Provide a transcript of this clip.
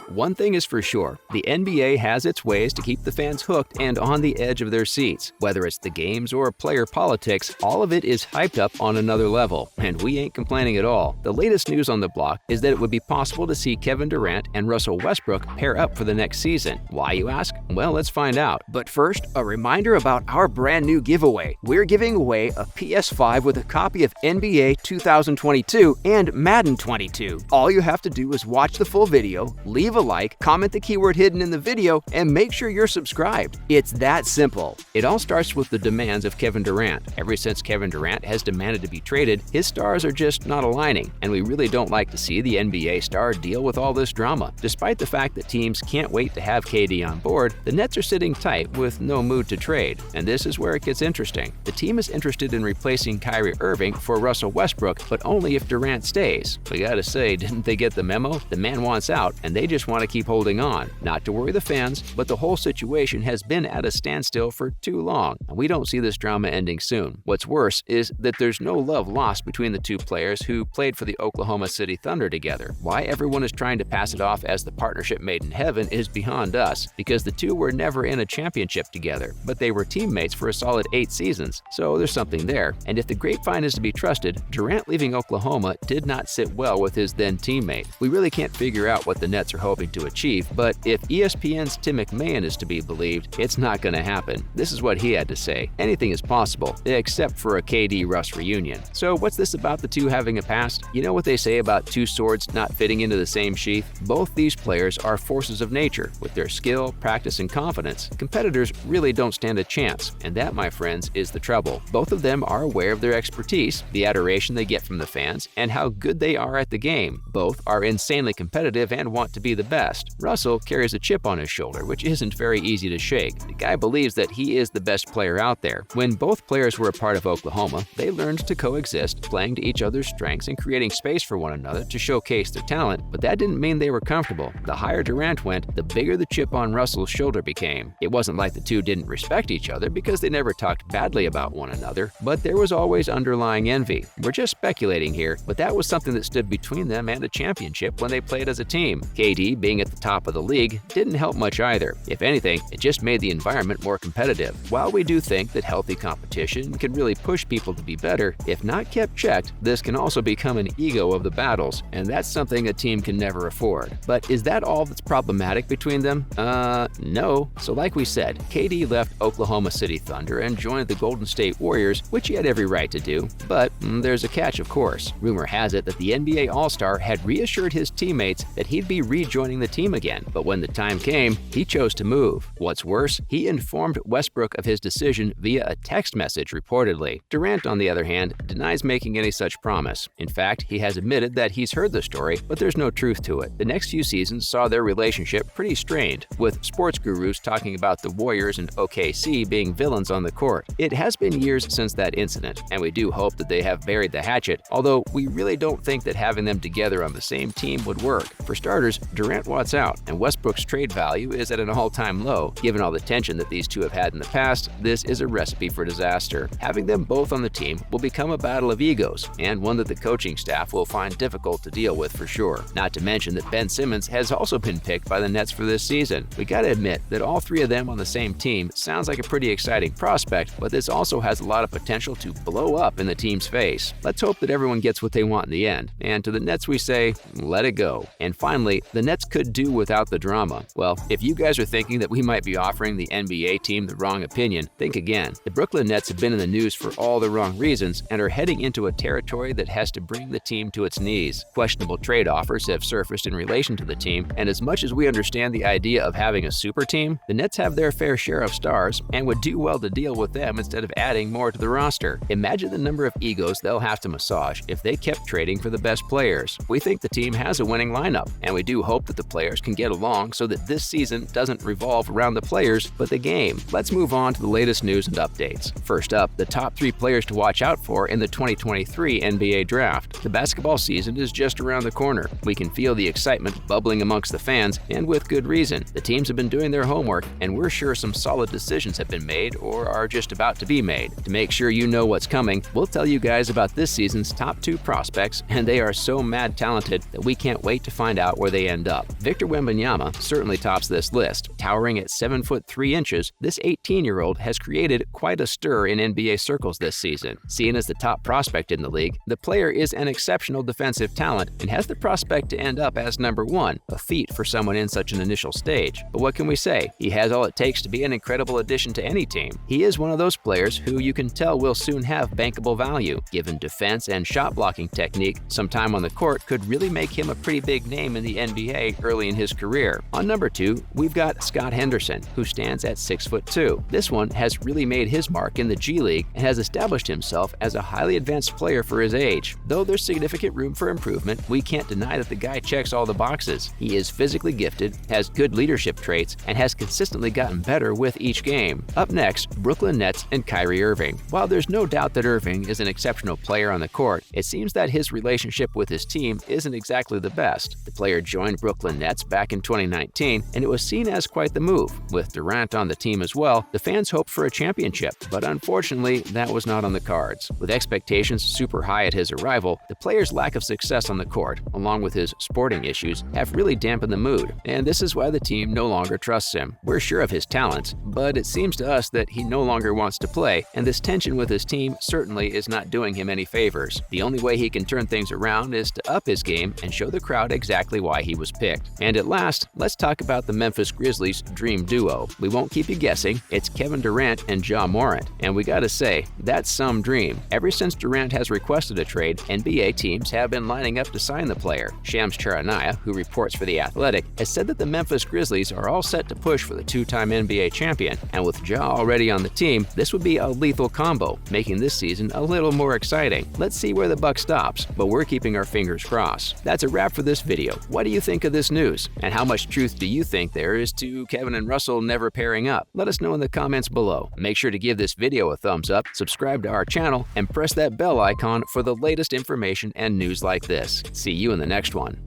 One thing is for sure, the NBA has its ways to keep the fans hooked and on the edge of their seats. Whether it's the games or player politics, all of it is hyped up on another level, and we ain't complaining at all. The latest news on the block is that it would be possible to see Kevin Durant and Russell Westbrook pair up for the next season. Why, you ask? Well, let's find out. But first, a reminder about our brand new giveaway. We're giving away a PS5 with a copy of NBA 2022 and Madden 22. All you have to do is watch the full video, leave a like, comment the keyword hidden in the video, and make sure you're subscribed. It's that simple. It all starts with the demands of Kevin Durant. Ever since Kevin Durant has demanded to be traded, his stars are just not aligning, and we really don't like to see the NBA star deal with all this drama. Despite the fact that teams can't wait to have KD on board, the Nets are sitting tight with no mood to trade, and this is where it gets interesting. The team is interested in replacing Kyrie Irving for Russell Westbrook, but only if Durant stays. We gotta say, didn't they get the memo? The man wants out, and they just want to keep holding on. Not to worry the fans, but the whole situation has been at a standstill for too long, and we don't see this drama ending soon. What's worse is that there's no love lost between the two players who played for the Oklahoma City Thunder together. Why everyone is trying to pass it off as the partnership made in heaven is beyond us, because the two were never in a championship together, but they were teammates for a solid 8 seasons, so there's something there. And if the grapevine is to be trusted, Durant leaving Oklahoma did not sit well with his then teammate. We really can't figure out what the Nets are hoping to achieve, but if ESPN's Tim McMahon is to be believed, it's not going to happen. This is what he had to say. Anything is possible, except for a KD-Russ reunion. So what's this about the two having a past? You know what they say about two swords not fitting into the same sheath? Both these players are forces of nature. With their skill, practice, and confidence, competitors really don't stand a chance, and that, my friends, is the trouble. Both of them are aware of their expertise, the adoration they get from the fans, and how good they are at the game. Both are insanely competitive and want to be the best. Russell carries a chip on his shoulder, which isn't very easy to shake. The guy believes that he is the best player out there. When both players were a part of Oklahoma, they learned to coexist, playing to each other's strengths and creating space for one another to showcase their talent, but that didn't mean they were comfortable. The higher Durant went, the bigger the chip on Russell's shoulder became. It wasn't like the two didn't respect each other because they never talked badly about one another, but there was always underlying envy. We're just speculating here, but that was something that stood between them and a championship when they played as a team. KD, being at the top of the league, didn't help much either. If anything, it just made the environment more competitive. While we do think that healthy competition can really push people to be better, if not kept checked, this can also become an ego of the battles, and that's something a team can never afford. But is that all that's problematic between them? No. So like we said, KD left Oklahoma City Thunder and joined the Golden State Warriors, which he had every right to do. But there's a catch, of course. Rumor has it that the NBA All-Star had reassured his teammates that he'd be rejoining the team again, but when the time came, he chose to move. What's worse, he informed Westbrook of his decision via a text message, reportedly. Durant, on the other hand, denies making any such promise. In fact, he has admitted that he's heard the story, but there's no truth to it. The next few seasons saw their relationship pretty strained, with sports gurus talking about the Warriors and OKC being villains on the court. It has been years since that incident, and we do hope that they have buried the hatchet, although we really don't think that having them together on the same team would work. For starters, Durant wants out, and Westbrook's trade value is at an all-time low. Given all the tension that these two have had in the past, this is a recipe for disaster. Having them both on the team will become a battle of egos, and one that the coaching staff will find difficult to deal with for sure. Not to mention that Ben Simmons has also been picked by the Nets for this season. We gotta admit that all three of them on the same team sounds like a pretty exciting prospect, but this also has a lot of potential to blow up in the team's face. Let's hope that everyone gets what they want in the end. And to the Nets we say, let it go. And finally, the Nets could do without the drama. Well, if you guys are thinking that we might be offering the NBA team the wrong opinion, think again. The Brooklyn Nets have been in the news for all the wrong reasons and are heading into a territory that has to bring the team to its knees. Questionable trade offers have surfaced in relation to the team, and as much as we understand the idea of having a super team, the Nets have their fair share of stars and would do well to deal with them instead of adding more to the roster. Imagine the number of egos they'll have to massage if they kept trading for the best players. We think the team has a winning lineup, and we do hope that the players can get along so that this season doesn't revolve around the players, but the game. Let's move on to the latest news and updates. First up, the top 3 players to watch out for in the 2023 NBA Draft. The basketball season is just around the corner. We can feel the excitement bubbling amongst the fans, and with good reason. The teams have been doing their homework, and we're sure some solid decisions have been made or are just about to be made. To make sure you know what's coming, we'll tell you guys about this season's top 2 prospects, and they are so mad talented that we can't wait to find out where they end up. up. Victor Wembanyama certainly tops this list. Towering at 7 foot 3 inches, this 18-year-old has created quite a stir in NBA circles this season. Seen as the top prospect in the league, the player is an exceptional defensive talent and has the prospect to end up as number 1, a feat for someone in such an initial stage. But what can we say? He has all it takes to be an incredible addition to any team. He is one of those players who you can tell will soon have bankable value. Given defense and shot blocking technique, some time on the court could really make him a pretty big name in the NBA early in his career. On number 2, we've got Scott Henderson, who stands at 6 foot 2. This one has really made his mark in the G League and has established himself as a highly advanced player for his age. Though there's significant room for improvement, we can't deny that the guy checks all the boxes. He is physically gifted, has good leadership traits, and has consistently gotten better with each game. Up next, Brooklyn Nets and Kyrie Irving. While there's no doubt that Irving is an exceptional player on the court, it seems that his relationship with his team isn't exactly the best. The player joined Brooklyn Nets back in 2019, and it was seen as quite the move. With Durant on the team as well, the fans hoped for a championship, but unfortunately, that was not on the cards. With expectations super high at his arrival, the player's lack of success on the court, along with his sporting issues, have really dampened the mood, and this is why the team no longer trusts him. We're sure of his talents, but it seems to us that he no longer wants to play, and this tension with his team certainly is not doing him any favors. The only way he can turn things around is to up his game and show the crowd exactly why he was picked. And at last, let's talk about the Memphis Grizzlies' dream duo. We won't keep you guessing, it's Kevin Durant and Ja Morant, and we gotta say, that's some dream. Ever since Durant has requested a trade, NBA teams have been lining up to sign the player. Shams Charania, who reports for The Athletic, has said that the Memphis Grizzlies are all set to push for the 2-time NBA champion, and with Ja already on the team, this would be a lethal combo, making this season a little more exciting. Let's see where the buck stops, but we're keeping our fingers crossed. That's a wrap for this video. What do you think of this news? And how much truth do you think there is to Kevin and Russell never pairing up? Let us know in the comments below. Make sure to give this video a thumbs up, subscribe to our channel, and press that bell icon for the latest information and news like this. See you in the next one.